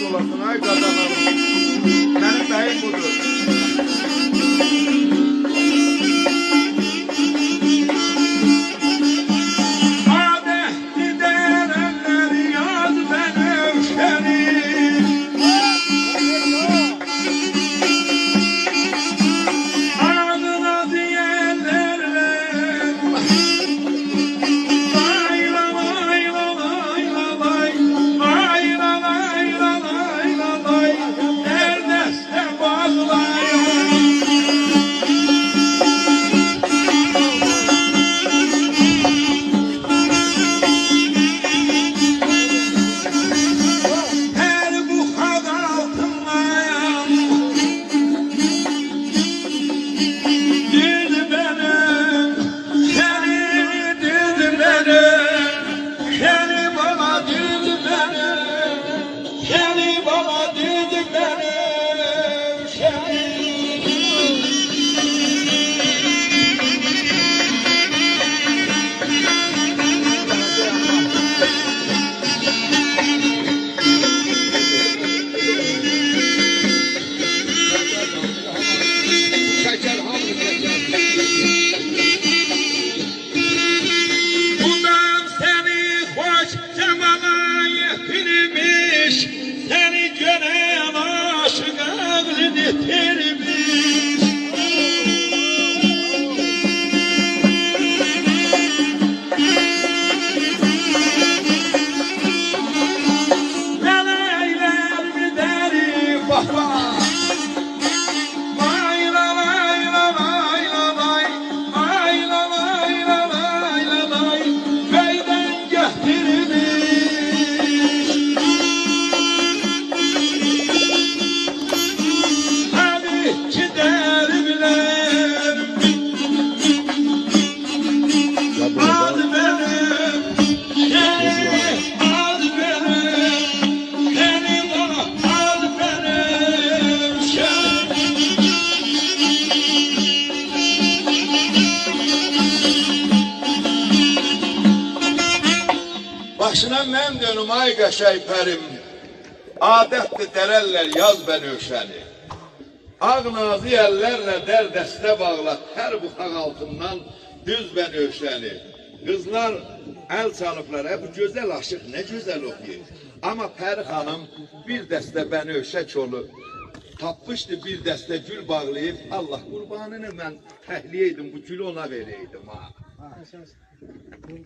olasın ay qazanlarım. Mənim bəyim budur. Başına mən dönüm ay qəşəy pərim, adətdir dərərlər yaz bənövşəni. Ağ nazi əllərlə dər dəstə bağlat, hər buxaq altından düz bənövşəni. Qızlar əl çalıblar, bu gözəl aşıq nə gözəl oxuyur. Amma Pəri xanım bir dəstə bənövşə kolu tapmışdı, bir dəstə gül bağlayıb, Allah qurbanını mən təhliyəydim, bu gülü ona verəydim ha.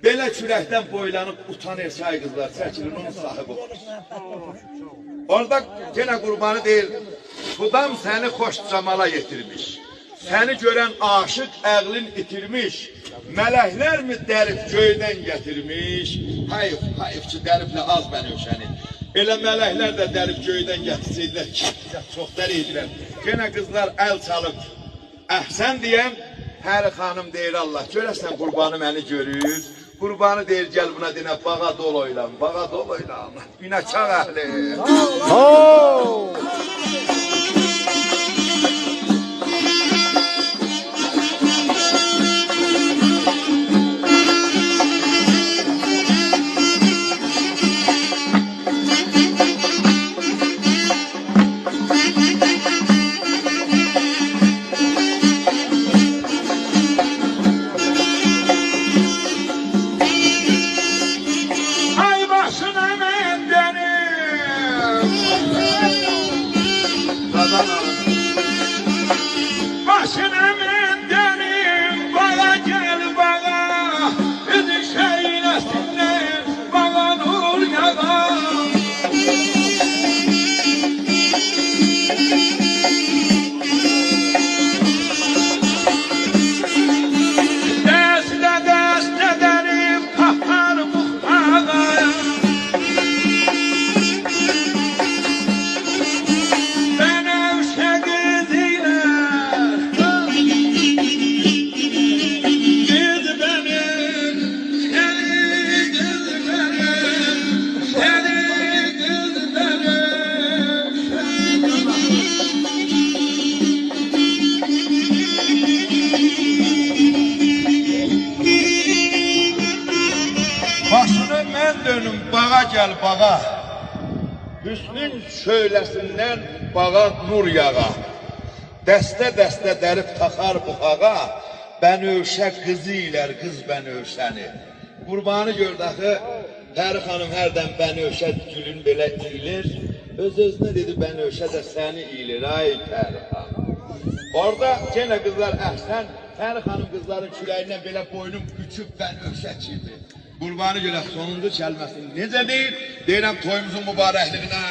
Belə kürəkdən boylanıb utanır say qızlar, çəkilin onun sahibi olur. Orada yenə qurbanı deyir, Xudam səni xoş camala yetirmiş. Səni görən aşıq əqlin itirmiş. Mələklər mi dərib göydən gətirmiş? Hayf, hayf ki dəriblə az bənövşəni. Elə mələklər də dərib göydən gətirsəydilər ki, çox dər edirlər. Yenə qızlar əl çalıb, əhsən deyən, Pəri xanım deyir Allah, görəsən qurbanı məni görür. Qurbanı deyir, gəl buna dinə, bağa dol oylan, bağa dol oylan. Günəçaq əhli. Başını mən dönüm bağa gəl bağa. Hüsnün şöyləsindən bağa nur yağa, dəstə-dəstə dərib taxar buxağa, Bənövşə qızı ilər qız Bənövşəni. Qurbanı gördü axı, Pəri xanım hərdən Bənövşə gülün belə iyilir, öz-özünə dedi Bənövşə də səni iyilir, ay Pəri xanım. Orada yenə qızlar əhsən, Pəri xanım qızların küləyindən belə boynum büküb Bənövşə kimi. Qurbanı görə sonuncu kəlməsini necə deyir? Deyirəm toyumuzun mübarəkliyinə.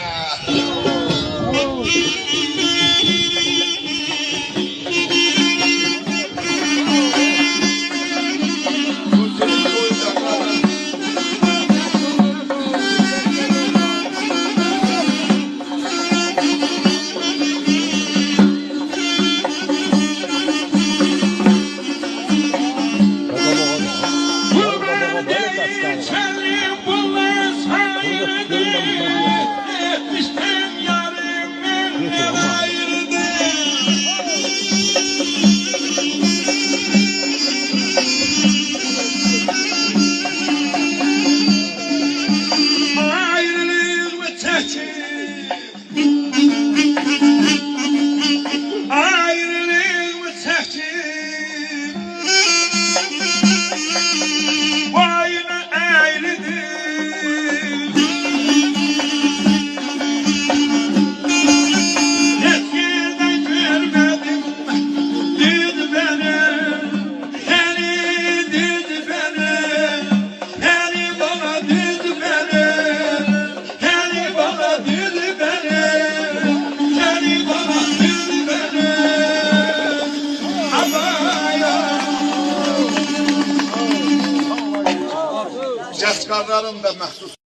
Cəskarların da məxsus